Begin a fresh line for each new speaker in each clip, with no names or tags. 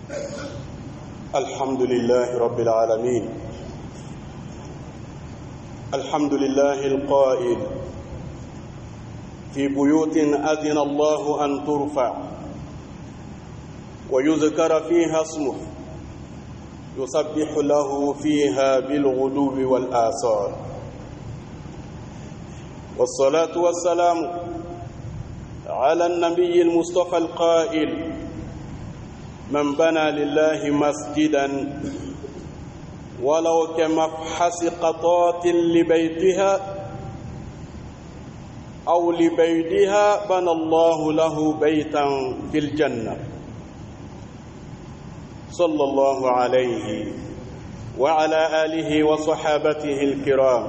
الحمد لله رب العالمين. الحمد لله القائل في بيوت أذن الله أن ترفع ويذكر فيها اسمه يسبح له فيها بالغدو والآصال. والصلاة والسلام على النبي المصطفى القائل: من بنى لله مسجدا ولو كمفحص قطات لبيتها أو لبيتها بنى الله له بيتا في الجنة. صلى الله عليه وعلى آله وصحابته الكرام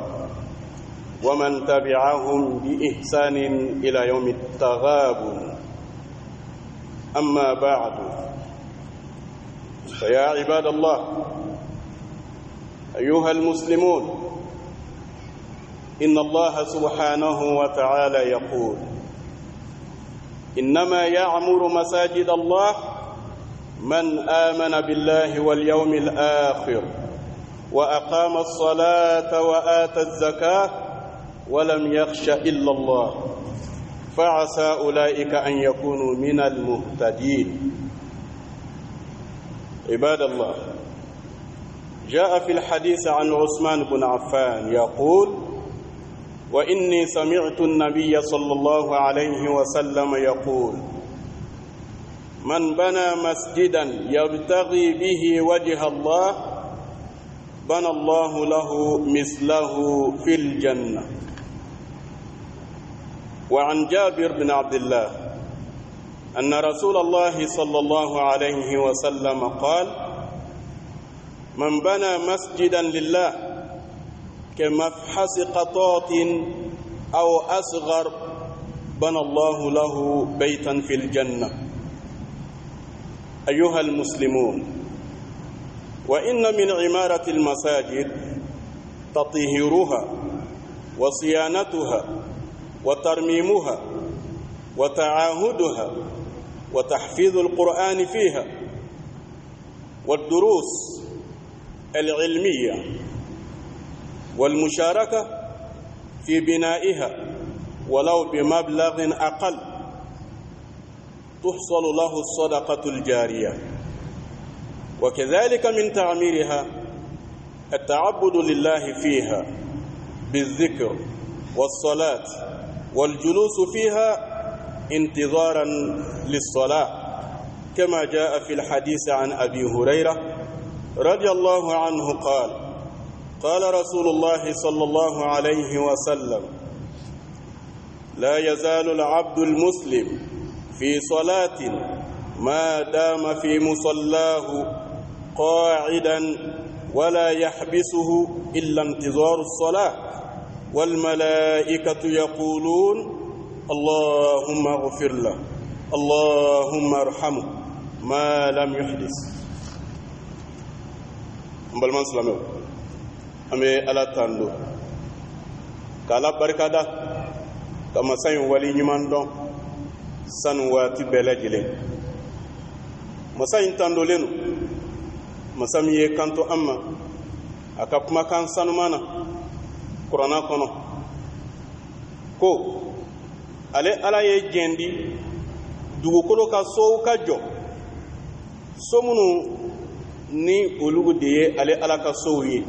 ومن تبعهم بإحسان إلى يوم التغابن. أما بعد، فيا عباد الله أيها المسلمون، إن الله سبحانه وتعالى يقول: إنما يعمر مساجد الله من آمن بالله واليوم الآخر وأقام الصلاة وآتى الزكاة ولم يخش إلا الله فعسى أولئك أن يكونوا من المهتدين. عباد الله، جاء في الحديث عن عثمان بن عفان يقول: وإني سمعت النبي صلى الله عليه وسلم يقول: من بنى مسجدا يبتغي به وجه الله بنى الله له مثله في الجنة. وعن جابر بن عبد الله أن رسول الله صلى الله عليه وسلم قال: من بنى مسجدا لله كمفحص قطات أو أصغر بنى الله له بيتا في الجنة. أيها المسلمون، وإن من عمارة المساجد تطهيرها وصيانتها وترميمها وتعاهدها وتحفيظ القرآن فيها والدروس العلمية والمشاركة في بنائها ولو بمبلغ أقل تحصل له الصدقة الجارية. وكذلك من تعميرها التعبد لله فيها بالذكر والصلاة والجلوس فيها انتظارا للصلاة، كما جاء في الحديث عن أبي هريرة رضي الله عنه قال: قال رسول الله صلى الله عليه وسلم: لا يزال العبد المسلم في صلاة ما دام في مصلاه قاعدا ولا يحبسه إلا انتظار الصلاة، والملائكة يقولون: اللهم اغفر له، اللهم ارحمه ما لم يحدث. مبالمان سلامه أمي ألا تاندو كالا بركادا كما سين ولي نمان دون سنواتي بلاجلين مسين تاندو لينو مسامي كانتو أما أكاكما كان سنمانا قرانا كونو ko ale ala ye jendi dugukolo ka sow ka jɔ somunu ni olugu de ye ale ala ka sow ye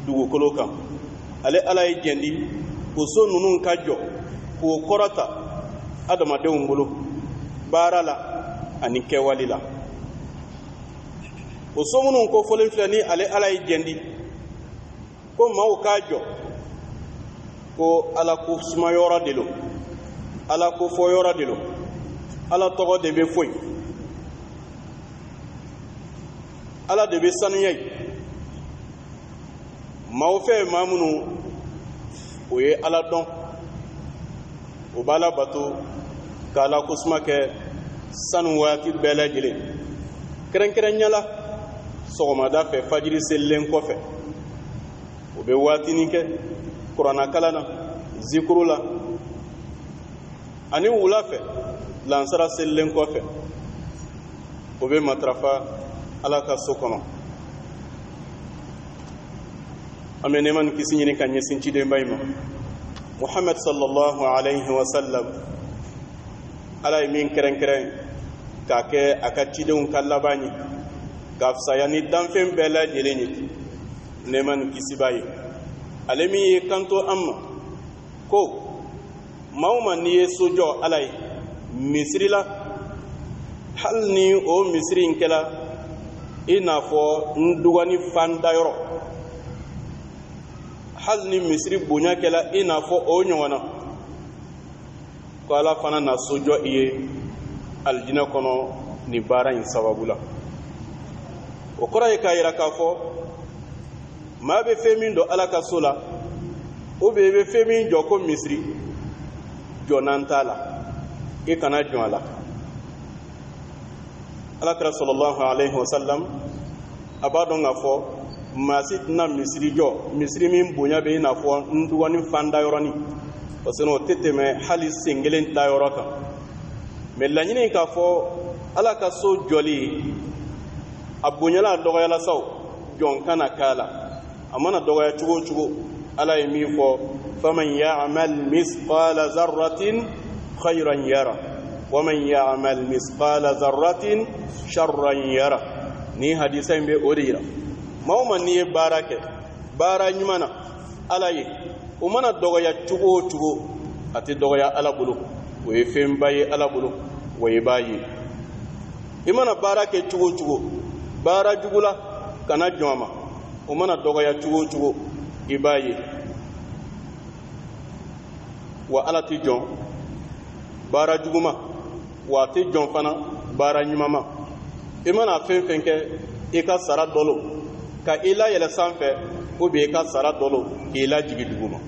dugukolo kan. ale ala ye jendi o so nunu ka jɔ k'o kɔrɔta adamadenw bolo baara la ani kɛwali la. o so minnu ko fɔlen filɛ ni ale ala ye jendi ko maaw k'a jɔ ko ala ko sumayɔrɔ de lo, ala ko fɔyɔrɔ de lo, ala tɔgɔ de bɛ foyi, ala de bɛ sanuya ye. maaw fɛ maa minnu o ye ala dɔn, o b'a la bato ka ala ko suma kɛ sanu waati bɛɛ lajɛlen. kɛrɛnkɛrɛnya la sɔgɔmada fɛ fajiri selilen kɔfɛ o bɛ waatinin kɛ kuranna kalan na, zikuru la, ani wula fɛ lansara selilen kɔfɛ o bɛ matarafa ala ka so kɔnɔ. An bɛ nɛɛma ni kisi ɲini ka ɲɛsin cidenba in ma Muhammad sallallahu alayhi wa sallam. Ala ye min kɛrɛnkɛrɛn k'a kɛ a ka cidenw ka laban ye k'a fisaya ni danfɛn bɛɛ lajɛlen ye, nɛɛma ni kisiba ye. Ale min ye kanto an ma ko maa o maa n'i ye so jɔ ala ye misiri la, hali ni o misiri in kɛla i n'a fɔ n dɔgɔnin fan dayɔrɔ, hali ni misiri bonya kɛla i n'a fɔ o ɲɔgɔn na, ko ala fana na so jɔ i ye alijinɛ kɔnɔ ni baara in sababu la. O kɔrɔ ye k'a yira k'a fɔ maa bɛ fɛn min dɔn ala ka so la ou bien i bɛ fɛn min jɔ ko misiri, jɔnan t'a la, i kana jɔn a la. Alakira sallallahu alayhi wa sallam a b'a dɔn k'a fɔ maa si tɛna misiri jɔ, misiri min bonya bɛ i n'a fɔ n dɔgɔnin fan dayɔrɔnin, parce que o tɛ tɛmɛ hali sen kelen dayɔrɔ kan. Mais laɲini k'a fɔ ala ka so jɔli a bonyala a dɔgɔyala saw, jɔn kana k'a la. A mana dɔgɔya cogo o cogo ala ye min fɔ faman ya'mal misqala zarratin khayran yara wa man ya'mal misqala zarratin sharran yara. Ni hadisa in bɛ o de yira maa o maa n'i ye baara kɛ baara ɲuman na ala ye, o mana dɔgɔya cogo o cogo a tɛ dɔgɔya ala bolo, o ye fɛnba ye ala bolo, o ye b'a ye. I mana baara kɛ cogo o cogo baara jugu la kana jɔn a ma, o mana dɔgɔya cogo o cogo i b'a ye. Wa ala tɛ jɔn baara jugu ma, wa a tɛ jɔn fana baara ɲuman ma. I mana fɛn fɛn kɛ i ka sara dɔ lo ka i layɛlɛ sanfɛ ou bien i ka sara dɔ lo k'i lajigi duguma.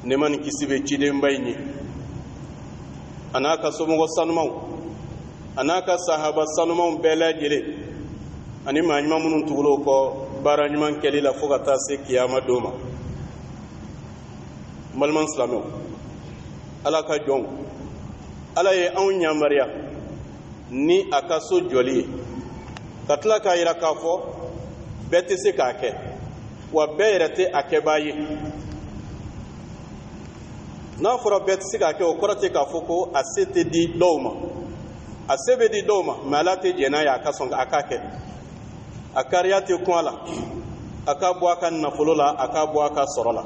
Nɛɛma ni kisi bɛ cidenba in ye a n'a ka somɔgɔ sanumanw a n'a ka sahaba sanumanw bɛɛ lajɛlen ani maa ɲuman minnu tugula o kɔ baara ɲuman kɛli la fo ka taa se kiyama don ma. N balima silamɛw, ala ka jɔnw, ala ye anw yamaruya ni a ka so jɔli ye ka tila k'a yira k'a fɔ bɛɛ tɛ se k'a kɛ wa bɛɛ yɛrɛ tɛ a kɛbaa ye. N'a fɔra bɛɛ tɛ se k'a kɛ o kɔrɔ tɛ k'a fɔ ko a se tɛ di dɔw ma, a se bɛ di dɔw ma mais ala tɛ jɛn n'a ye a ka sɔn a k'a kɛ. A kariya tɛ kun a la, a ka bɔ a ka nafolo la, a ka bɔ a ka sɔrɔ la.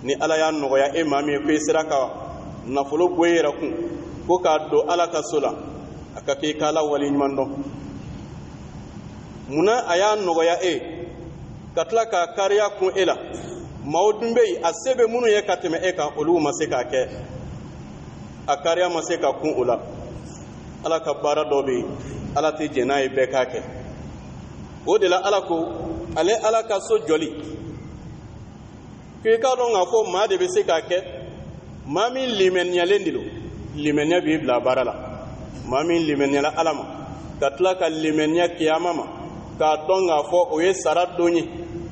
Ni ala y'a nɔgɔya e maa min ye ko i sera ka nafolo bɔ i yɛrɛ kun ko k'a don ala ka so la, a ka kɛ i ka ala waleɲuman dɔn. Munna a y'a nɔgɔya e ka tila k'a kariya kun e la? Maaw dun bɛ yen a se bɛ minnu ye ka tɛmɛ e kan, olu ma se k'a kɛ, a kariya ma se ka kun o la. Ala ka baara dɔ bɛ yen ala tɛ jɛn n'a ye bɛɛ k'a kɛ. O de la ala ko ale ala ka so jɔli k'i k'a dɔn k'a fɔ maa de bɛ se k'a kɛ maa min limɛniyalen de don. Limɛniya b'i bila baara la. Maa min limɛniyala ala ma ka tila ka limɛniya kiyama ma k'a dɔn k'a fɔ o ye sara don ye,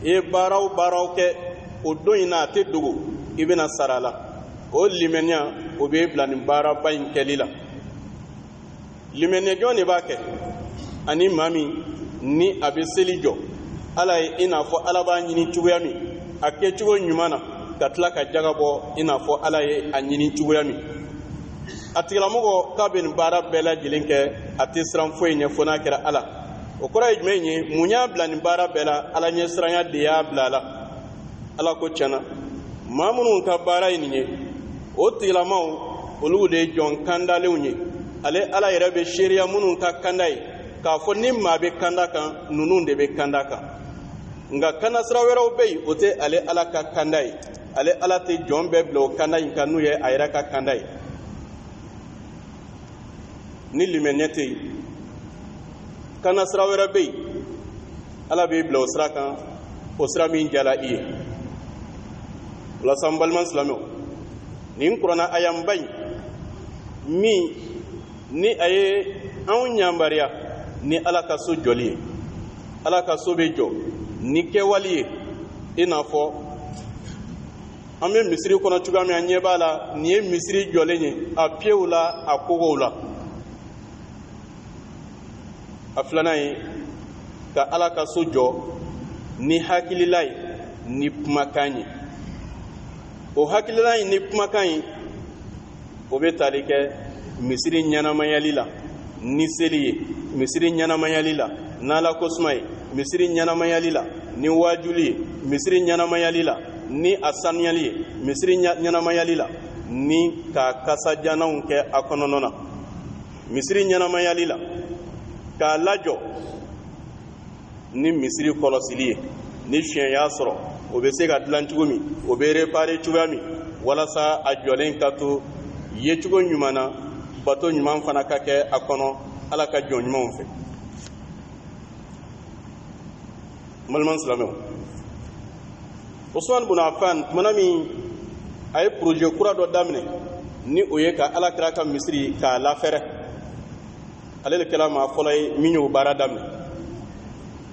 i ye baara o baaraw kɛ o don in na a tɛ dogo i bɛna sara la. O limɛniya o b'e bila nin baaraba in kɛli la. Limɛniya jɔn de b'a kɛ? Ani maa min ni a bɛ seli jɔ ala ye i n'a fɔ ala b'a ɲini cogoya min a kɛcogo ɲuman na ka tila ka jaga bɔ i n'a fɔ ala ye a ɲini cogoya min. A tigilamɔgɔ k'a bɛ nin baara bɛɛ lajɛlen kɛ a tɛ siran foyi ɲɛ fo n'a kɛra ala. O kɔrɔ ye jumɛn ye? Mun y'a bila nin baara bɛɛ la? ala ɲɛ siranya de y'a bila a la. Ala ko tiɲɛna maa minnu ka baara ye nin ye o tigilamaw olu de ye jɔn kandalenw ye. Ale ala yɛrɛ bɛ seereya minnu ka kanda ye k'a fɔ ni maa bɛ kanda kan ninnu de bɛ kanda kan. Nka kanda sira wɛrɛw bɛ yen o tɛ ale ala ka kanda ye. Ale ala tɛ jɔn bɛɛ bila o kanda in kan n'u ye a yɛrɛ ka kanda ye. Ni limɛniya tɛ yen kanda sira wɛrɛ bɛ yen ala b'i bila o sira kan, o sira min jala i ye. Walasa n balima silamɛw, nin kuranna ayanba in min ni a ye anw yamaruya ni ala ka so jɔli ye. Ala ka so bɛ jɔ ni kɛwali ye i n'a fɔ an bɛ misiri kɔnɔ cogoya min a ɲɛ b'a la nin ye misiri jɔlen ye a pieds la a kogow la. A filanan ye ka Ala ka so jɔ ni hakilila ye ni kumakan ye. O hakilila ye ni kumakan ye o bɛ tali kɛ misiri ɲɛnamayali la ni seli ye, misiri ɲɛnamayali la n'Ala kosuma ye, misiri ɲɛnamayali la ni wajuli ye, misiri ɲɛnamayali la ni a sanuyali ye, misiri ɲɛnamayali la ni ka kasajananw kɛ a kɔnɔna na, misiri ɲɛnamayali la k'a lajɔ ni misiri kɔlɔsili ye, ni fiɲɛ y'a sɔrɔ o bɛ se ka dilan cogo min, o bɛ réparer cogoya min walasa a jɔlen ka to yecogo ɲuman na, bato ɲuman fana ka kɛ a kɔnɔ Ala ka jɔn ɲumanw fɛ. Maliman silamɛw, Usman bin Affan tumana min a ye projet kura dɔ daminɛ ni o ye ka Alakira ka misiri k'a lafɛrɛ, ale de kɛra maa fɔlɔ ye min y'o baara daminɛ.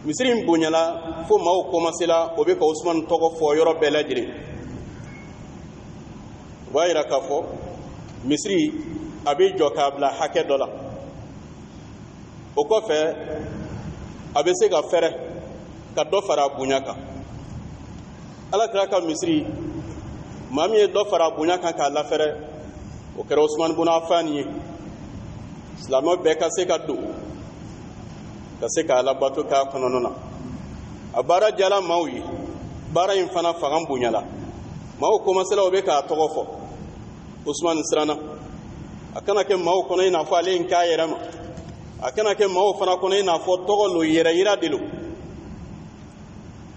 Misiri in bonyala fo maaw commencera o bɛ ka Usman tɔgɔ fɔ yɔrɔ bɛɛ lajɛlen. O b'a yira k'a fɔ misiri a bɛ jɔ k'a bila hakɛ dɔ la. O kɔfɛ a bɛ se ka fɛrɛ ka dɔ fara a bonya kan. Alakira ka misiri maa min ye dɔ fara a bonya kan k'a lafɛrɛ o kɛra Usman bin Affan ye. Silamɛw bɛɛ ka se ka don ka se k'a labato k'a kɔnɔna na. A baara diyala maaw ye, baara in fana fanga bonyala. Maaw commencera o bɛ k'a tɔgɔ fɔ. Usman siranna. A kana kɛ maaw kɔnɔ i n'a fɔ ale ye k'a yɛrɛ ma. A kana kɛ maaw fana kɔnɔ i n'a fɔ tɔgɔ lo yɛrɛ yira de lo.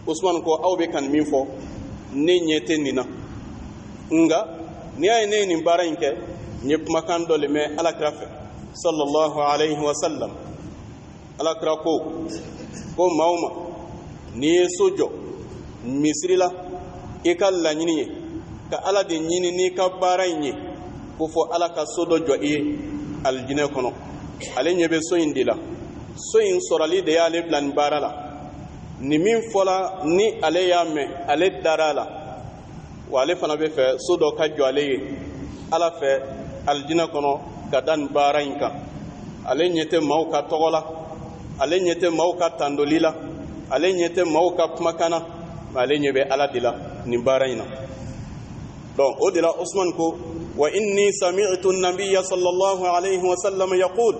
Usman ko aw bɛ ka nin min fɔ ne ɲɛ tɛ nin na. Nka n'i y'a ye ne ye nin baara in kɛ n ye kumakan dɔ le mɛn Alakira fɛ sallallahu alayhi wa sallam. Alakira ko maa o ma n'i ye so jɔ misiri la i ka laɲini ye ka Ala de ɲini n'i ka baara in ye ko fɔ Ala ka so dɔ jɔ i ye alijinɛ kɔnɔ. Ale ɲɛ bɛ so in de la. So in sɔrɔli de y'ale bila nin baara la. Ni min fɔla ni ale y'a mɛn ale dara a la wa ale fana bɛ fɛ so dɔ ka jɔ ale ye Ala fɛ alijinɛ kɔnɔ ka da nin baara in kan. Ale ɲɛ tɛ maaw ka tɔgɔ la, ale ɲɛ tɛ maaw ka tandoli la, ale ɲɛ tɛ maaw ka kumakan na, mais ale ɲɛ bɛ Ala de la nin baara in na. Donc o de la Usman ko wa inni sami'tu an-nabiyya sallallahu alayhi wa sallam yaqul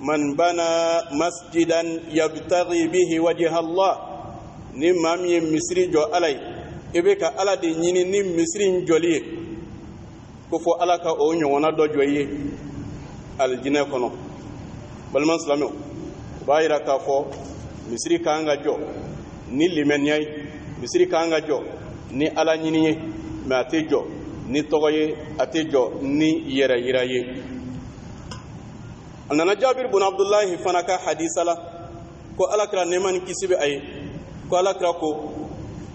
man bana masjidan yabtaghi bihi wajha Allah. Ni maa min ye misiri jɔ Ala ye i bɛ ka Ala de ɲini ni misiri in jɔli ye ko fɔ Ala ka o ɲɔgɔnna dɔ jɔ i ye alijinɛ kɔnɔ. Baliman silamɛw, o b'a yira k'a fɔ misiri ka kan ka jɔ ni limaniya ye, misiri ka kan ka jɔ ni Ala ɲini ye, mais a tɛ jɔ ni tɔgɔ ye, a tɛ jɔ ni yɛrɛ yira ye. A nana Jabir bin Abdullahi fana ka hadisa la ko Alakira nɛɛma ni kisi bɛ a ye ko Alakira ko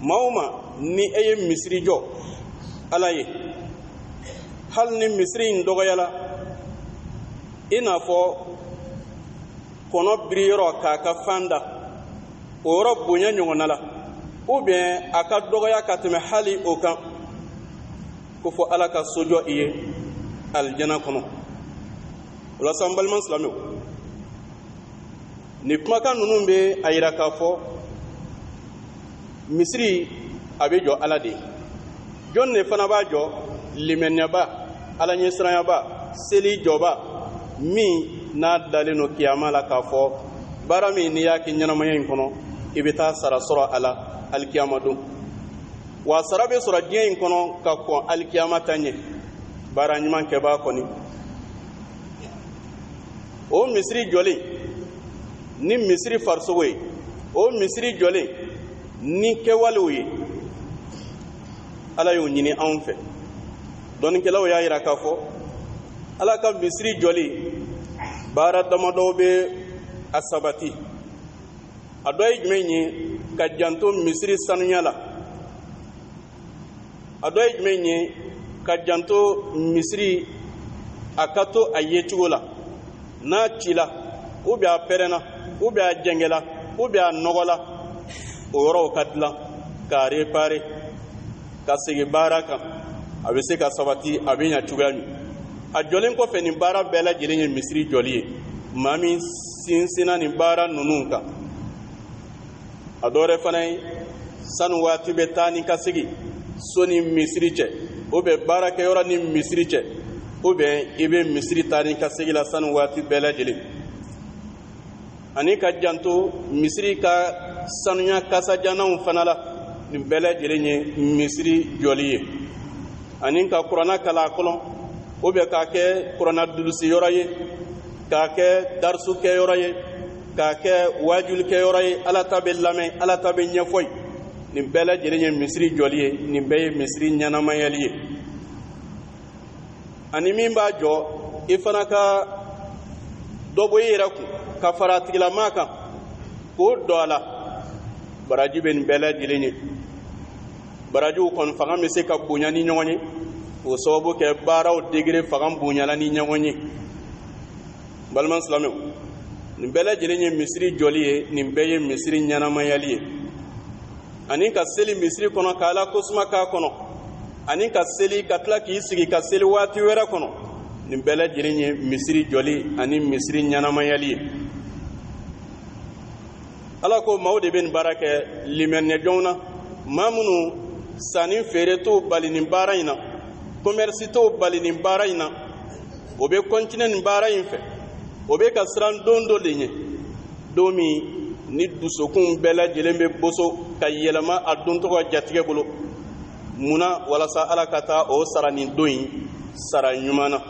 maa o maa ni e ye misiri jɔ Ala ye hali ni misiri in dɔgɔyala i n'a fɔ kɔnɔ biri yɔrɔ k'a ka fan da o yɔrɔ bonya ɲɔgɔnna la ou bien a ka dɔgɔya ka tɛmɛ hali o kan ko fɔ Ala ka so jɔ i ye alijana kɔnɔ. O la sa n baliman silamɛw, ni kumakan ninnu bɛ a yira k'a fɔ misiri a bɛ jɔ Ala de ye. Jɔn de fana b'a jɔ? Limaniaba, Ala ɲɛsiranyaba, seli jɔba min n'a dalen don kiyama la k'a fɔ baara min n'i y'a kɛ ɲɛnamaya in kɔnɔ i bɛ taa sara sɔrɔ a la alikiyama don. Wa sara bɛ sɔrɔ diɲɛ in kɔnɔ ka kɔn alikiyama ta ɲɛ baara ɲuman kɛbaa kɔni. O misiri jɔlen ni misiri farisogo ye, o misiri jɔlen ni kɛwalew ye, Ala y'o ɲini anw fɛ. Dɔnnikɛlaw y'a yira k'a fɔ Ala ka misiri jɔli baara damadɔ bɛ a sabati. A dɔ ye jumɛn ye? Ka janto misiri sanuya la. A dɔ ye jumɛn ye? Ka janto misiri a ka to a yecogo la. N'a cila ou bien a pɛrɛnna ou bien a jɛngɛla ou bien a nɔgɔla o yɔrɔw ka dilan k'a réparer. ka sigi baara kan a bɛ se ka sabati a bɛ ɲa cogoya min a jɔlen kɔfɛ nin baara bɛɛ lajɛlen ye misiri jɔli ye maa min sinsinna nin baara ninnu kan a dɔ wɛrɛ fana ye sani waati bɛ taa ni ka segin so ni misiri cɛ o bɛ baarakɛyɔrɔ ni misiri cɛ o bɛ i bɛ misiri taa ni ka segin la sani waati bɛɛ lajɛlen ani ka janto misiri ka sanuya kasajanaw fana la nin bɛɛ lajɛlen ye misiri jɔli ye ani ka kuranna kalan a kɔnɔ o bɛ k'a kɛ kuranna dulusiyɔrɔ ye k'a kɛ darisukɛyɔrɔ ye k'a kɛ wajulikɛyɔrɔ ye ala ta bɛ lamɛn ala ta bɛ ɲɛfɔ nin bɛɛ lajɛlen ye misiri jɔli ye nin bɛɛ ye misiri ɲɛnamayali ye ani min b'a jɔ i fana ka dɔ bɔ i yɛrɛ kun ka fara a tigilama kan k'o dɔ a la baraji bɛ nin bɛɛ lajɛlen ye barajiw kɔni fanga bɛ se ka bonya ni ɲɔgɔn ye o sababu kɛ baaraw degere fanga bonyala ni ɲɔgɔn ye balima silamɛw nin bɛɛ lajɛlen ye misiri jɔli ye nin bɛɛ ye misiri ɲɛnamayali ye ani ka seli misiri kɔnɔ ka ala kosuma k'a kɔnɔ ani ka seli ka tila k'i sigi ka seli waati wɛrɛ kɔnɔ nin bɛɛ lajɛlen ye misiri jɔli ani misiri ɲɛnamayali ye ala ko maaw de bɛ nin baara kɛ limɛnɛjɔnw na maa minnu sanni feere t'o bali nin baara in na commerce t'o bali nin baara in na o bɛ continuer nin baara in fɛ o bɛ ka siran don dɔ de ɲɛ don min ni dusukun bɛɛ lajɛlen bɛ boso ka yɛlɛma a don tɔgɔ jatigɛ bolo munna walasa ala ka taa o sara nin don in sara ɲuman na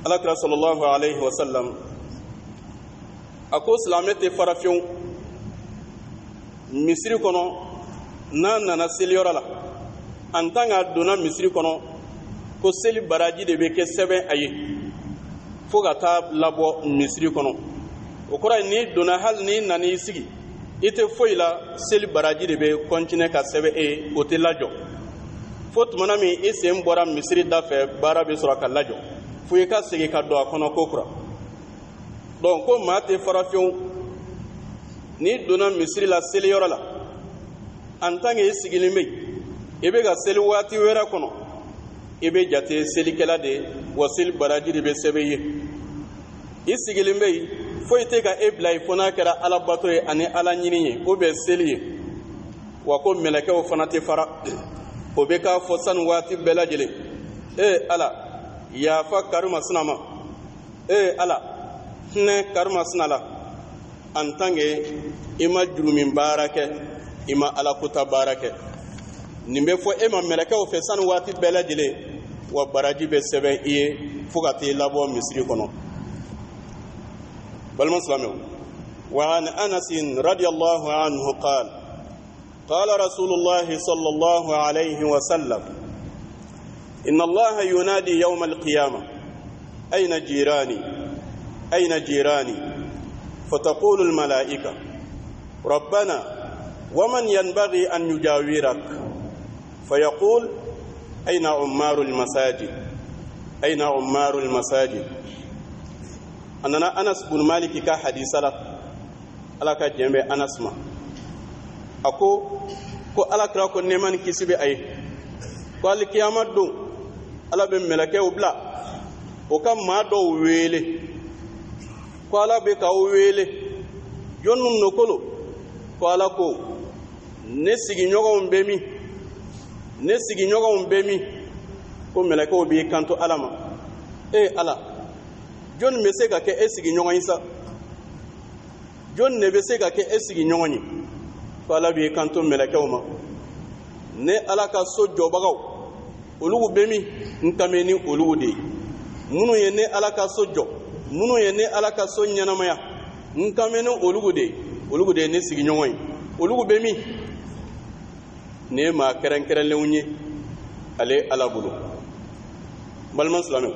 alakira sallallahu alaihi wa sallam a ko silamɛ tɛ fara fiyewu misiri kɔnɔ n'a nana seliyɔrɔ la en tant que a donna misiri kɔnɔ ko seli baraji de bɛ kɛ sɛbɛn a ye fo ka taa labɔ misiri kɔnɔ o kɔrɔ ye n'i donna hali n'i nana i sigi i tɛ foyi la seli baraji de bɛ continuer ka sɛbɛn e ye o tɛ lajɔ fo tumana min i sen bɔra misiri da fɛ baara bɛ sɔrɔ ka lajɔ fo i ka segin ka don a kɔnɔ ko kura donc ko maa tɛ fara fiyewu n'i donna misiri la seliyɔrɔ la en tant que i sigilen bɛ yen i bɛ ka seli waati wɛrɛ kɔnɔ i bɛ jate selikɛla de wa seli baraji de bɛ sɛbɛn i ye i sigilen bɛ yen foyi tɛ ka e bila yen fo n'a kɛra ala bato ye ani ala ɲini ye o bɛ seli ye wa ko mɛlɛkɛw fana tɛ fara o bɛ k'a fɔ sani waati bɛɛ lajɛlen ala yafa karima sina ma ala hinɛ karima sina la en tant que i ma jurumin baara kɛ i ma alakota baara kɛ nin bɛ fɔ e ma mɛlɛkɛw fɛ sani waati bɛɛ lajɛlen wa baraji bɛ sɛbɛn i ye fo ka t'i labɔ misiri kɔnɔ balima silamɛw wa an anas radiyallahu anhu qala قال رسول الله صلى الله عليه وسلم إن الله ينادي يوم القيامة أين جيراني أين جيراني فتقول الملائكة ربنا ومن ينبغي أن يجاورك فيقول أين عمار المساجد أين عمار المساجد أننا أنس بن مالك كحديث لك على كجنب أنس ما ako ko ala kira ko neman kisibe ay ko al kiyamad do ala be melake o bla o kam ma do wele ko ala be ka wele jonnum no kolo ko ala ko ne sigi nyogo mbemi ko melake o bi kanto alama ala jon me se ka ke esigi nyogo isa jon ne be se ka ke esigi nyogo ni ala bi kanto mɛlɛkɛw ma ne ala ka so jɔbagaw olugu bɛ min ntame ni olugu de ye minnu ye ne ala ka so jɔ minnu ye ne ala ka so ɲɛnamaya ntame ni olugu de ye ne sigiɲɔgɔn ye olugu bɛ min ne ye maa kɛrɛnkɛrɛnlenw ye ale ala bolo balima silamɛw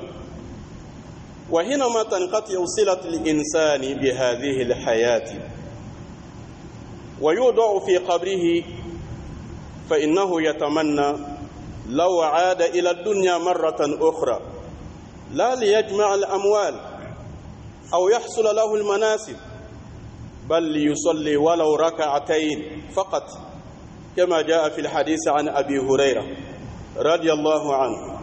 wa hinama tanqati silatu linsani bihadihi lhayati ويوضع في قبره فإنه يتمنى لو عاد إلى الدنيا مرة أخرى لا ليجمع الأموال أو يحصل له المناسب بل ليصلي ولو ركعتين فقط كما جاء في الحديث عن أبي هريرة رضي الله عنه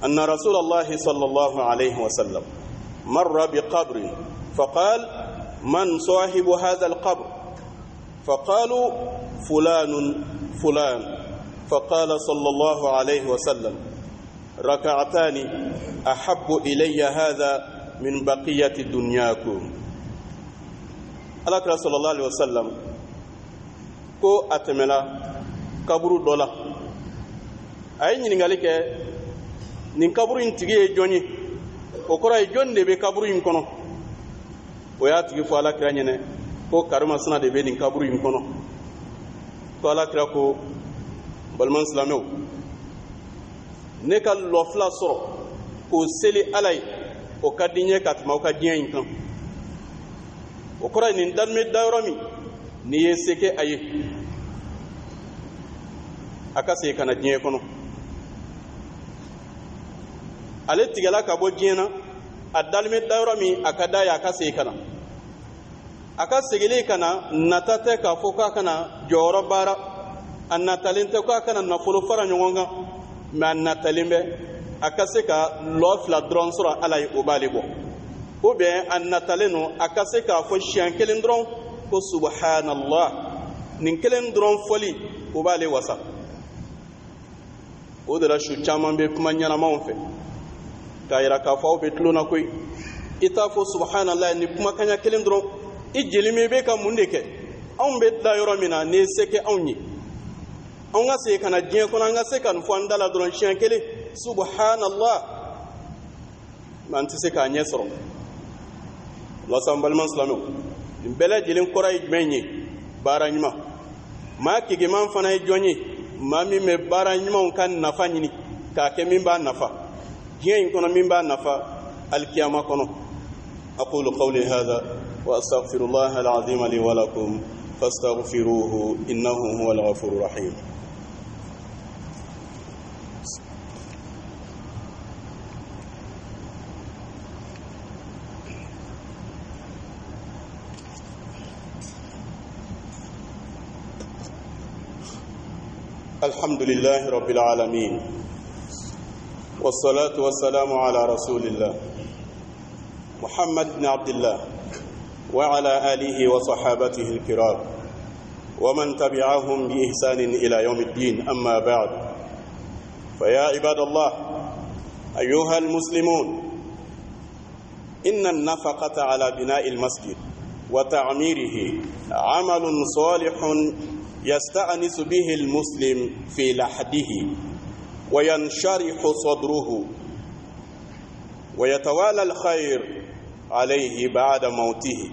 أن رسول الله صلى الله عليه وسلم مر بقبر فقال: من صاحب هذا القبر؟ فقالوا: فلان فلان. فقال صلى الله عليه وسلم: ركعتان أحب إلي هذا من بقية دنياكم. alakira sallallahu alaihi wasallam ko atemela kaburu dola ay ñiningali ke nin kaburu in tigi ye joni o kora ye jonde be kaburu in kono o ya tigi fo alakira ñene ko karima suna de be nin kaburu in kono ko alakira ko balman silamew ne ka lofla soro ko seli alay o kadinye katma o ka diɲɛ in kan o kora nin dalme dayɔrɔ min ni ye seke a ye a ka segin ka na diɲɛ kɔnɔ ale tigɛla ka bɔ diɲɛ na a dalme dayɔrɔ min a ka da ye a ka segin ka na a ka seginlen ka na nata tɛ k'a fɔ k'a kana jɔyɔrɔ baara a natalen tɛ k'a kana nafolo fara ɲɔgɔn kan mɛ a natalen bɛ a ka se ka lɔ fila dɔrɔn sɔrɔ ala ye o b'ale bɔ ou bien a natalen no a ka se k'a fɔ siɲɛ kelen dɔrɔn ko subhanallah nin kelen dɔrɔn fɔli o b'ale wasa o de la su caman bɛ kuma ɲɛnamaw fɛ k'a yira k'a fɔ aw bɛ tulonna koyi i t'a fɔ subhanallah ni kumakaɲa kelen dɔrɔn i jeli min bɛ ka mun de kɛ anw bɛ da yɔrɔ min na ni ye se kɛ anw ye anw ka segin ka na diɲɛ kɔnɔ an ka se ka nin fɔ an da la dɔrɔn siɲɛ kelen subhanallah mɛ an tɛ se k'a ɲɛ sɔrɔ walasa an balima silamɛw nin bɛɛ lajɛlen kɔrɔ ye jumɛn ye baara ɲuman maa kegeman fana ye jɔn ye maa min bɛ baara ɲumanw ka nafa ɲini k'a kɛ min b'a nafa diɲɛ in kɔnɔ min b'a nafa alikiyama kɔnɔ aqulu qawli hadha wa astaghfirullaha al-azim li wa lakum fastaghfiruhu innahu huwal ghafurur rahim. الحمد لله رب العالمين والصلاة والسلام على رسول الله محمد بن عبد الله وعلى آله وصحابته الكرام ومن تبعهم بإحسان إلى يوم الدين أما بعد فيا عباد الله أيها المسلمون إن النفقة على بناء المسجد وتعميره عمل صالح يستأنس به المسلم في لحده وينشرح صدره ويتوالى الخير عليه بعد موته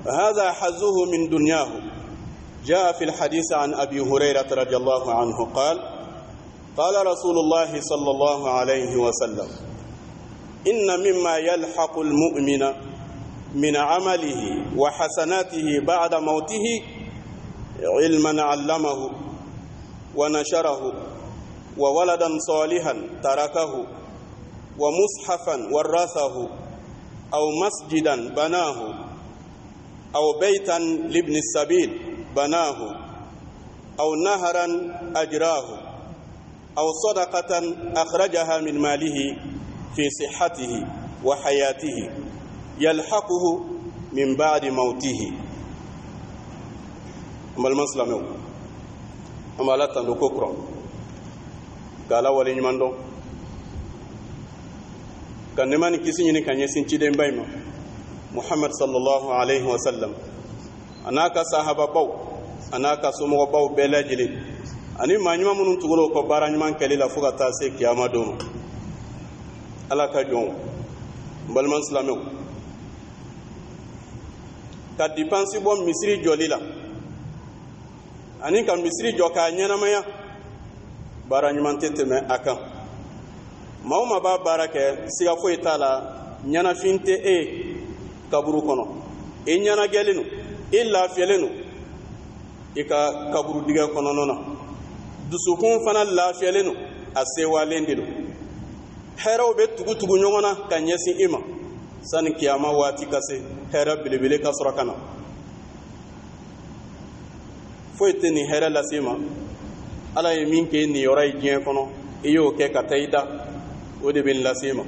هذا حظه من دنياه. جاء في الحديث عن أبي هريرة رضي الله عنه قال: قال رسول الله صلى الله عليه وسلم: إن مما يلحق المؤمن من عمله وحسناته بعد موته علما علمه ونشره وولدا صالحا تركه ومصحفا ورثه أو مسجدا بناه أو بيتا لابن السبيل بناه أو نهرا أجراه أو صدقة أخرجها من ماله في صحته وحياته يلحقه من بعد موته. mbal maslamo amala tando kokro kala wali nyimando kanemani kisinyini kanye sinchide mbayma Muhammad sallallahu alaihi wasallam anaka sahaba baw anaka sumo baw belajili ani manyuma munun tugulo ko baranyman kelila fuga tase kiyama dono alaka jon mbal maslamo ka dipansi bom misri jolila ani ka misiri jɔ k'a ɲɛnamaya baara ɲuman tɛ tɛmɛ a kan maa o maa b'a baara kɛ siga foyi t'a la ɲɛnafin tɛ e kaburu kɔnɔ i ɲɛnagɛlen don i lafiyalen don i ka kaburu dingɛ kɔnɔna na dusukun fana lafiyalen don a sewalen de don hɛrɛw bɛ tugu ɲɔgɔn na ka ɲɛsin i ma sani kiyama waati ka se hɛrɛ belebele ka sɔrɔ ka na foyi tɛ nin hɛrɛ lase ma ala ye min kɛ nin yɔrɔ ye diɲɛ kɔnɔ i y'o kɛ ka taa i da o de bɛ nin lase ma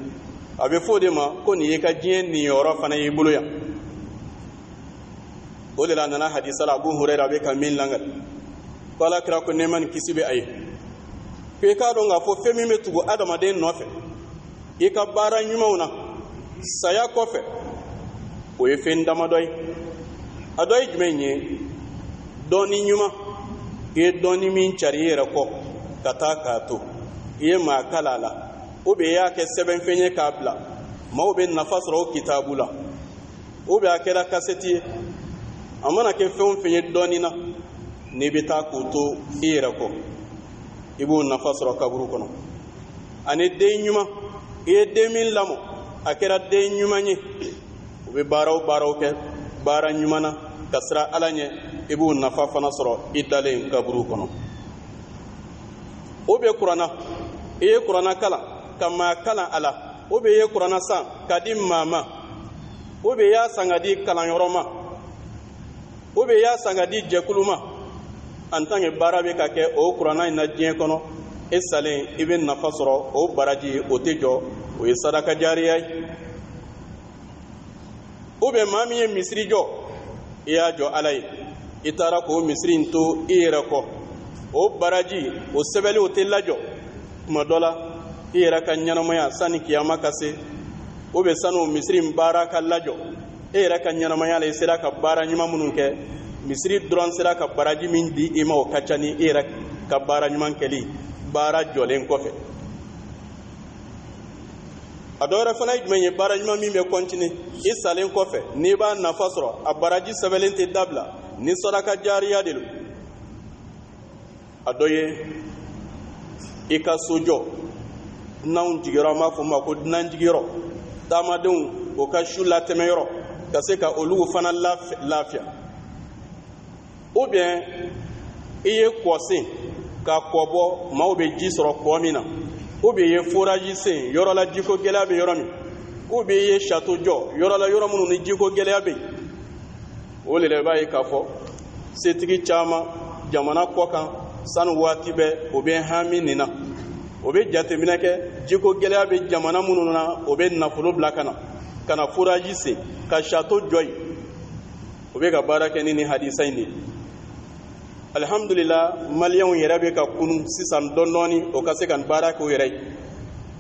a bɛ fɔ o de ma ko nin ye ka diɲɛ nin yɔrɔ fana y'i bolo yan o de la a nana hadisa la Abu Hurayra a bɛ ka min langali ko alakira ko nɛɛma ni kisi bɛ a ye ko i k'a dɔn k'a fɔ fɛn min bɛ tugu adamaden nɔfɛ i ka baara ɲumanw na saya kɔfɛ o ye fɛn damadɔ ye a dɔ ye jumɛn ye dɔɔni ɲuman i ye dɔɔni min cari i yɛrɛ kɔ ka taa k'a to i ye maa kala a la ou bien i y'a kɛ sɛbɛnfɛn ye k'a bila maaw bɛ nafa sɔrɔ o kitaabu la ou bien a kɛra kasɛti ye a mana kɛ fɛn o fɛn ye dɔɔni na n'i bɛ taa k'o to i yɛrɛ kɔ i b'o nafa sɔrɔ kaburu kɔnɔ ani den ɲuman i ye den min lamɔ a kɛra den ɲuman ye u bɛ baaraw kɛ baara ɲuman na ka siran ala ɲɛ i b'o nafa fana sɔrɔ i dalen kaburu kɔnɔ o bɛ kuranna i ye kuranna kalan ka maa kalan a la o bɛ i ye kuranna san ka di maa ma o bɛ i y'a san ka di kalanyɔrɔ ma o bɛ i y'a san ka di jɛkulu ma en tant que baara bɛ ka kɛ o kuranna in na diɲɛ kɔnɔ e salen i bɛ nafa sɔrɔ o baraji o tɛ jɔ o ye sadaka jariya ye ou bien maa min ye misiri jɔ i y'a jɔ ala ye i taara k'o misiri in to i yɛrɛ kɔ o baraji o sɛbɛnli o tɛ lajɔ tuma dɔ la i yɛrɛ ka ɲɛnamaya sanni kiyama ka se ou bien sanni o misiri in baara ka lajɔ e yɛrɛ ka ɲɛnamaya la i sera ka baara ɲuman minnu kɛ misiri dɔrɔn sera ka baraji min di i ma o ka ca ni i yɛrɛ ka baara ɲuman kɛli baara jɔlen kɔfɛ a dɔ wɛrɛ fana ye jumɛn ye baara ɲuman min bɛ continuer i salen kɔfɛ n'i b'a nafa sɔrɔ a baraji sɛbɛnlen tɛ dabila ni sadaka jariya de don a dɔ ye i ka sojɔ dunanw jigiyɔrɔ an b'a fɔ o ma ko dunan jigiyɔrɔ taamadenw o ka su latɛmɛyɔrɔ ka se ka olu fana lafiya ou bien i ye kɔ sen ka kɔ bɔ maaw bɛ ji sɔrɔ kɔ min na ou bien i ye forage sen yɔrɔ la jiko gɛlɛya bɛ yɔrɔ min ou bien i ye château jɔ yɔrɔ la yɔrɔ minnu ni jiko gɛlɛya bɛ yen o de la i b'a ye k'a fɔ setigi caman jamana kɔ kan sani waati bɛɛ o bɛ hami nin na o bɛ jateminɛ kɛ jiko gɛlɛya bɛ jamana minnu na o bɛ nafolo bila ka na forage sen ka château jɔ yen o bɛ ka baara kɛ ni nin hadisa in de ye alhamdulillah maliyɛnw yɛrɛ bɛ ka kunu sisan dɔɔni o ka se ka baara kɛ u yɛrɛ ye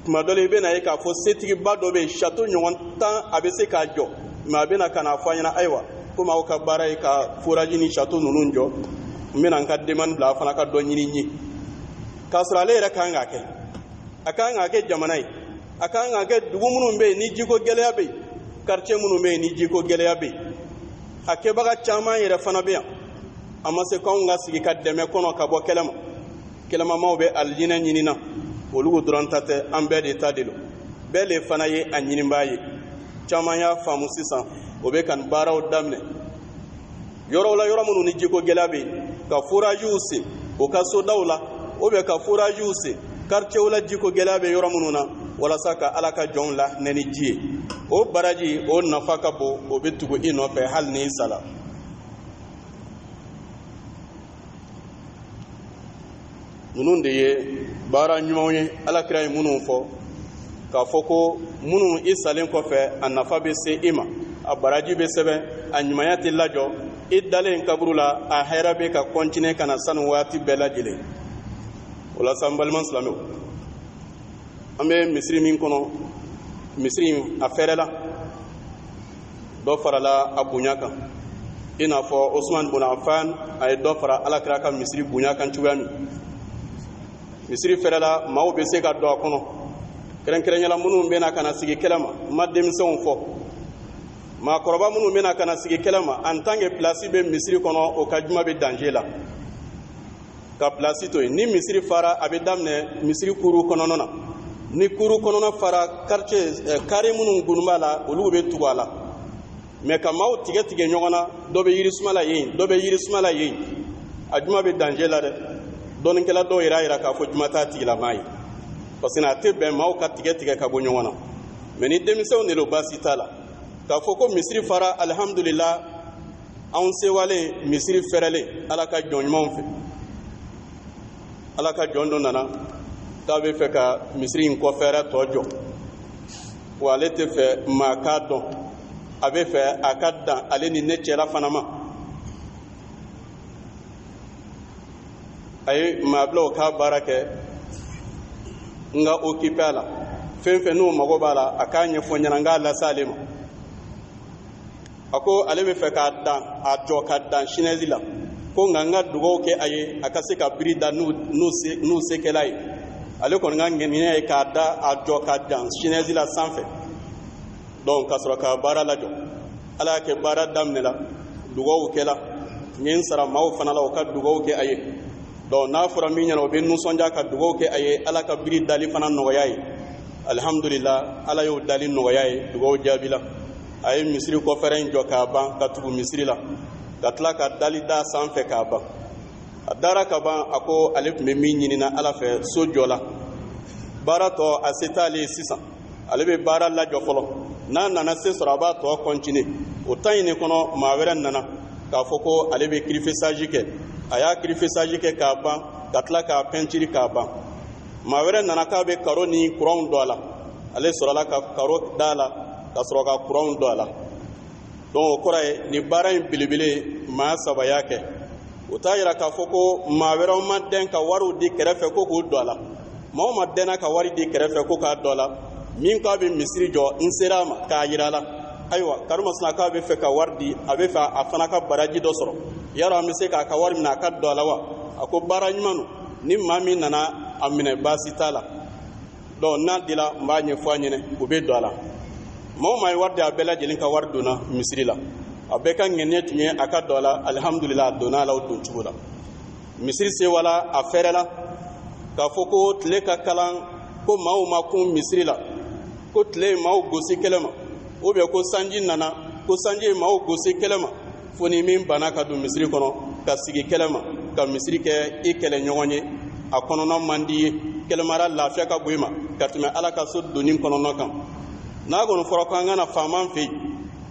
tuma dɔ la i bɛ na ye k'a fɔ setigiba dɔ bɛ yen château ɲɔgɔn 10 a bɛ se k'a jɔ mais a bɛ na ka na fɔ an ɲɛna ayiwa komi aw ka baara ye ka forage ni château ninnu jɔ n bɛna n ka demande bila a fana ka dɔ ɲini n ye k'a sɔrɔ ale yɛrɛ kan k'a kɛ a kan k'a kɛ jamana ye a kan k'a kɛ dugu minnu bɛ yen ni jiko gɛlɛya bɛ yen quartier minnu bɛ yen ni jiko gɛlɛya bɛ yen a kɛbaga caman yɛrɛ fana bɛ yan a ma se k'anw ka sigi ka dɛmɛ kɔnɔ ka bɔ kɛlɛ ma kɛlɛmamaw bɛ alijinɛ ɲini na olu dɔrɔn ta tɛ an bɛɛ de ta de don bɛɛ de fana ye a ɲinibaa ye caman y'a faamu sisan o bɛ ka nin baaraw daminɛ yɔrɔw la yɔrɔ minnu ni jiko gɛlɛya bɛ yen ka forajiw sen o ka sodaw la ou bien ka forajiw sen quartierw la jiko gɛlɛya bɛ yɔrɔ minnu na walasa ka ala ka jɔnw la nɛni ji ye o baraji o nafa ka bon o bɛ tugu i nɔfɛ hali ni i sala minnu de ye baara ɲumanw ye alakira ye minnu fɔ k'a fɔ ko minnu i salen kɔfɛ a nafa bɛ se i ma a baraji bɛ sɛbɛn a ɲumanya tɛ lajɔ i dalen kaburu la a hɛrɛ bɛ ka continuer ka na sani waati bɛɛ lajɛlen o la sa n balima silamɛw an bɛ misiri min kɔnɔ misiri in a fɛrɛla dɔ farala a bonya kan i n'a fɔ Usman ibn Affan a ye dɔ fara alakira ka misiri bonya kan cogoya min misiri fɛrɛla maaw bɛ se ka don a kɔnɔ kɛrɛnkɛrɛnyala minnu bɛ na ka na sigi kɛlɛ ma n ma denmisɛnw fɔ maakɔrɔba minnu bɛ na ka na sigi kɛlɛ ma en tant que place bɛ misiri kɔnɔ o ka juma bɛ danger la ka place to yen ni misiri fara a bɛ daminɛ misiri kuru kɔnɔna na ni kuru kɔnɔna fara quartier carré minnu gunun b'a la olu bɛ tugu a la mais ka maaw tigɛ tigɛ ɲɔgɔn na dɔ bɛ yirisuma la yen dɔ bɛ yirisuma la yen a juma bɛ danger la dɛ dɔɔninkɛla dɔw yɛrɛ k'a fɔ juma t'a tigilamaa ye parce que a tɛ bɛn maaw ka tigɛ tigɛ ka bɔ ɲɔgɔn na mais ni denmisɛnw de don baasi t'a la k'a fɔ ko misiri fara alhamdulillah anw sewale misiri fɛrɛlen ala ka jɔn ɲumanw fɛ ala ka jɔn dɔ nana k'a bɛ fɛ ka misiri in kɔfɛɛrɛ tɔ jɔ wa ale tɛ fɛ maa k'a dɔn a bɛ fɛ a ka dan ale ni ne cɛla fana ma a ye maabilaw k'a baara kɛ n ka occupé a la fɛn fɛn n'o mago b'a la a k'a ɲɛfɔ ɲɛna n k'a lase ale ma a ko ale bɛ fɛ k'a dan a jɔ ka dan sinɛzi la ko nka n ka dugawu kɛ a ye a ka se ka biri da n'u sekɛla ye ale kɔni ka ŋaniya ye k'a da a jɔ ka dan sinɛzi la sanfɛ donc ka sɔrɔ ka baara lajɔ ala y'a kɛ baara daminɛla dugawu kɛla n ye n sara maaw fana la o ka dugawu kɛ a ye donc n'a fɔra min ɲɛna o bɛ nisɔndiya ka dugawu kɛ a ye ala ka biri dali fana nɔgɔya ye alhamdulillah ala y'o dali nɔgɔya ye dugawu jaabila a ye misiri kɔfɛrɛ in jɔ k'a ban ka tugu misiri la ka tila ka dali da sanfɛ k'a ban a dara ka ban a ko ale tun bɛ min ɲinina ala fɛ so jɔ la baara tɔ a se t'ale ye sisan ale bɛ baara lajɔ fɔlɔ n'a nana se sɔrɔ a b'a tɔ kɔntine o temps in de kɔnɔ maa wɛrɛ nana k'a fɔ ko ale bɛ kirifesaji kɛ a y'a kirifesaji kɛ k'a ban ka tila k'a pɛntiri k'a ban maa wɛrɛ nana k'a bɛ karo ni kuranw don a la ale sɔrɔla ka karo da la ka sɔrɔ ka kuranw don a la donc o kɔrɔ ye nin baara in belebele maa saba y'a kɛ o t'a yira k'a fɔ ko maa wɛrɛw ma dɛn ka wariw di kɛrɛfɛ ko k'o don a la maa o ma dɛnna ka wari di kɛrɛfɛ ko k'a don a la min k'a bɛ misiri jɔ n sera a ma k'a yira a la ayiwa karimasina k'a bɛ fɛ ka wari di a bɛ fɛ a fana ka baraji dɔ sɔrɔ yarɔ an bɛ se k'a ka wari minɛ a ka don a la wa a ko baara ɲuman don ni maa min nana a minɛ baasi t'a la donc n'a dila n b'a ɲɛfɔ a ɲɛna u bɛ don a la maa o maa ye wari di a bɛɛ lajɛlen ka wari donna misiri la a bɛɛ ka ŋaniya tun ye a ka don a la alhamdulillah a donna a la o don cogo la misiri sewala a fɛrɛla k'a fɔ ko tile ka kalan ko maaw ma kun misiri la ko tile ye maaw gosi kɛlɛ ma ou bien ko sanji nana ko sanji ye maaw gosi kɛlɛ ma fo ni min banna ka don misiri kɔnɔ ka sigi kɛlɛ ma ka misiri kɛ i kɛlɛɲɔgɔn ye a kɔnɔna man di ye kɛlɛmara lafiya ka bon i ma ka tɛmɛ ala ka so donni kɔnɔna kan n'a kɔni fɔra ko an kana faaman fɛ yen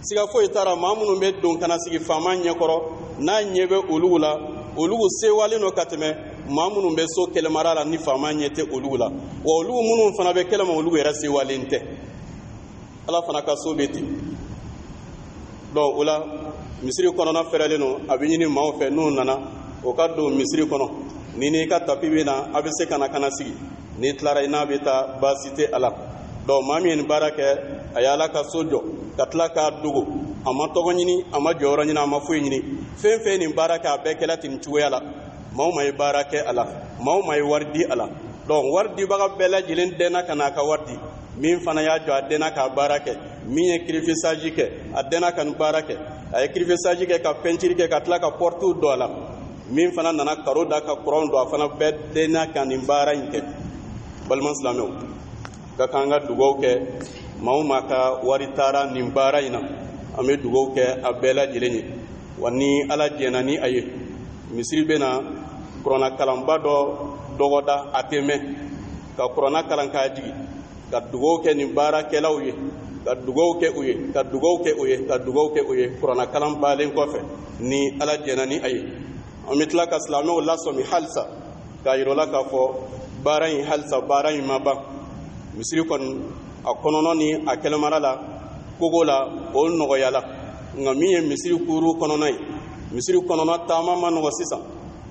siga foyi t'a la maa minnu bɛ don ka na sigi faaman ɲɛkɔrɔ n'a ɲɛ bɛ olu la olu sewalen don ka tɛmɛ maa minnu bɛ so kɛlɛmara la ni faaman ɲɛ tɛ olu la wa olu minnu fana bɛ kɛlɛ ma olu yɛrɛ sewalen tɛ ala fana ka so bɛ ten donc o la misiri kɔnɔna fɛrɛlen don a bɛ ɲini maaw fɛ n'u nana o ka don misiri kɔnɔ ni n'i ka tapi bɛ na a bɛ se ka na ka na sigi n'i tilara i n'a bɛ taa baasi tɛ a la donc maa min ye nin baara kɛ a ye ala ka so jɔ ka tila k'a dogo a ma tɔgɔ ɲini a ma jɔyɔrɔ ɲini a ma foyi ɲini fɛn fɛn nin baara kɛ a bɛɛ kɛla ten cogoya la maa o maa ye baara kɛ a la maa o maa ye wari di a la donc wari dibaga bɛɛ lajɛlen dɛnna ka n'a ka wari di min fana y'a jɔ a dɛnna k'a baara kɛ min ye kirifesaji kɛ a dɛnna ka nin baara kɛ a ye kirifesaji kɛ ka pɛntiri kɛ ka tila ka pɔrtiw don a la min fana nana karo da ka kuranw don a fana bɛɛ dɛnna ka nin baara in kɛ balima silamɛw ka kan ka dugawu kɛ maa o maa ka wari taara nin baara in na an bɛ dugawu kɛ a bɛɛ lajɛlen ye wa ni ala jɛnna ni a ye misiri bɛ na kuranna kalanba dɔ dɔgɔda a tɛ mɛn ka kuranna kalan k'a jigi ka dugawu kɛ nin baarakɛlaw ye ka dugawu kɛ u ye ka dugawu kɛ u ye ka dugawu kɛ u ye kuranna kalan baalen kɔfɛ ni ala jɛnna ni a ye an bɛ tila ka silamɛw lasɔmi halisa k'a yir'u la k'a fɔ baara in halisa baara in ma ban misiri kɔni a kɔnɔna ni a kɛlɛmara la kogo la o nɔgɔyala nka min ye misiri kuru kɔnɔna ye misiri kɔnɔna taama ma nɔgɔ sisan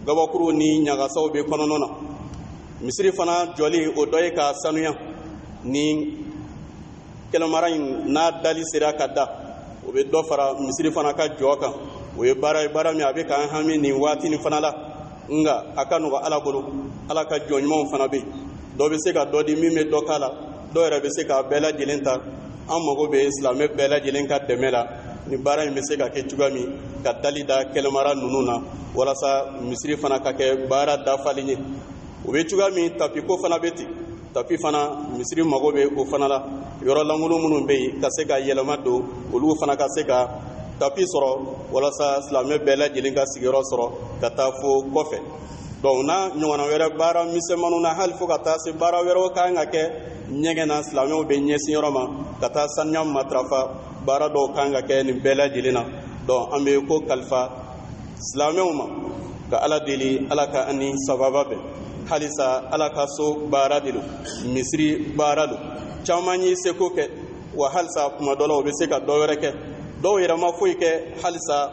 gabakuruw ni ɲagasaw bɛ kɔnɔna na misiri fana jɔli o dɔ ye k'a sanuya ni kɛlɛmara in n'a dali sera ka da o bɛ dɔ fara misiri fana ka jɔ kan o ye baara ye baara min a bɛ k'an hami nin waati nin fana la nka a ka nɔgɔ ala bolo ala ka jɔn ɲumanw fana bɛ yen dɔ bɛ se ka dɔ di min bɛ dɔ k'a la dɔw yɛrɛ bɛ se k'a bɛɛ lajɛlen ta an mago bɛ silamɛ bɛɛ lajɛlen ka dɛmɛ la ni baara in bɛ se ka kɛ cogoya min ka dali da kɛlɛmara ninnu na walasa misiri fana ka kɛ baara dafalen ye o bɛ cogoya min tapi ko fana bɛ ten tapi fana misiri mago bɛ o fana la yɔrɔ lankolon minnu bɛ yen ka se ka yɛlɛma don olu fana ka se ka tapi sɔrɔ walasa silamɛ bɛɛ lajɛlen ka sigiyɔrɔ sɔrɔ ka taa fo kɔfɛ donc n'a ɲɔgɔnna wɛrɛ baara misɛnmaninw na hali fo ka taa se baara wɛrɛw kan ka kɛ ɲɛgɛn na silamɛw bɛ ɲɛsin yɔrɔ ma ka taa saniya matarafa baara dɔw kan ka kɛ nin bɛɛ lajɛlen na donc an bɛ ko kalifa silamɛw ma ka ala deli ala ka ani sababa bɛn halisa ala ka so baara de don misiri baara don caman y'i seko kɛ wa halisa kuma dɔ la o bɛ se ka dɔ wɛrɛ kɛ dɔw yɛrɛ ma foyi kɛ halisa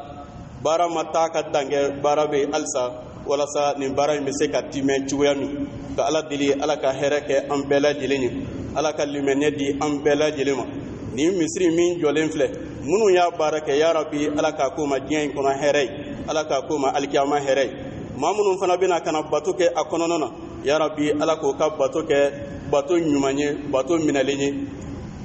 baara ma taa ka dan kɛ baara bɛ halisa walasa nin baara in bɛ se ka timɛ cogoya min ka ala deli ala ka hɛrɛ kɛ an bɛɛ lajɛlen ye ala ka limaniya di an bɛɛ lajɛlen ma nin misiri min jɔlen filɛ minnu y'a baara kɛ ya rabi ala k'a k'o ma diɲɛ in kɔnɔ hɛrɛ ye ala k'a k'o ma alikiyama hɛrɛ ye maa minnu fana bɛna ka na bato kɛ a kɔnɔna na ya rabi ala k'o ka bato kɛ bato ɲuman ye bato minɛlen ye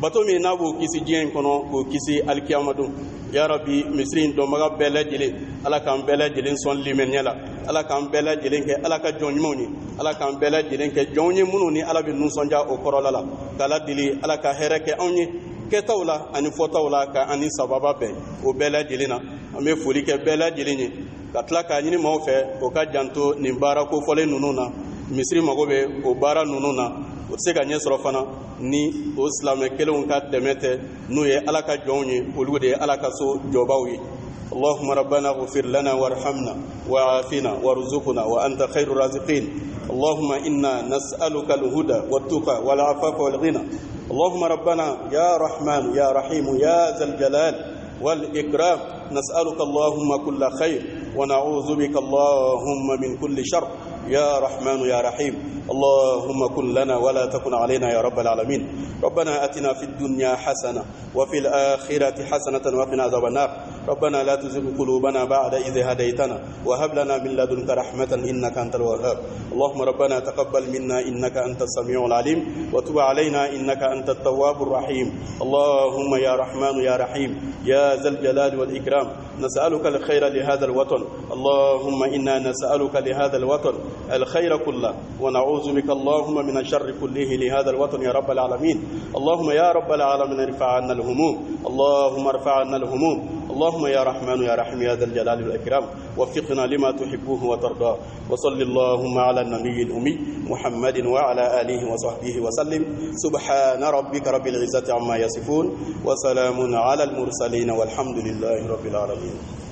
bato min n'a b'o kisi diɲɛ in kɔnɔ k'o kisi alikiyama don ya rabi misiri in dɔnbaga bɛɛ lajɛlen ala k'an bɛɛ lajɛlen sɔn limaniya la ala k'an bɛɛ lajɛlen kɛ ala ka jɔn ɲumanw ye ala k'an bɛɛ lajɛlen kɛ jɔnw ye minnu ni ala bɛ nisɔndiya o kɔrɔla la k'ala deli ala ka hɛrɛ kɛ anw ye kɛtaw la ani fɔtaw la ka ani sababa bɛn o bɛɛ lajɛlen na an bɛ foli kɛ bɛɛ lajɛlen ye ka tila k'a ɲini maaw fɛ o ka janto nin baara kofɔlen ninnu na misiri mago bɛ o baara ninnu na o tɛ se ka ɲɛ sɔrɔ fana ni o silamɛ kelenw ka dɛmɛ tɛ n'o ye ala ka jɔnw ye olu de ye ala ka so jɔbaw ye اللهم ربنا اغفر لنا وارحمنا وعافنا وارزقنا وأنت خير الرازقين اللهم إنا نسألك الهدى والتقى والعفاف والغنى اللهم ربنا يا رحمن يا رحيم يا ذا الجلال والإكرام نسألك اللهم كل خير ونعوذ بك اللهم من كل شر يا رحمن يا رحيم اللهم كن لنا ولا تكن علينا يا رب العالمين ربنا أتنا في الدنيا حسنة وفي الآخرة حسنة وقنا عذاب النار ربنا لا تزغ قلوبنا بعد إذ هديتنا وهب لنا من لدنك رحمة إنك أنت الوهاب اللهم ربنا تقبل منا إنك أنت السميع العليم وتب علينا إنك أنت التواب الرحيم اللهم يا رحمن يا رحيم يا ذا الجلال والإكرام نسألك الخير لهذا الوطن اللهم إنا نسألك لهذا الوطن الخير كله ونعوذ بك اللهم من الشر كله لهذا الوطن يا رب العالمين اللهم يا رب العالمين ارفع عنا الهموم اللهم ارفع عنا الهموم اللهم يا رحمن يا رحيم يا ذا الجلال والإكرام وفقنا لما تحبه وترضاه وصل اللهم على النبي الأمي محمد وعلى آله وصحبه وسلم سبحان ربك رب العزة عما يصفون وسلام على المرسلين والحمد لله رب العالمين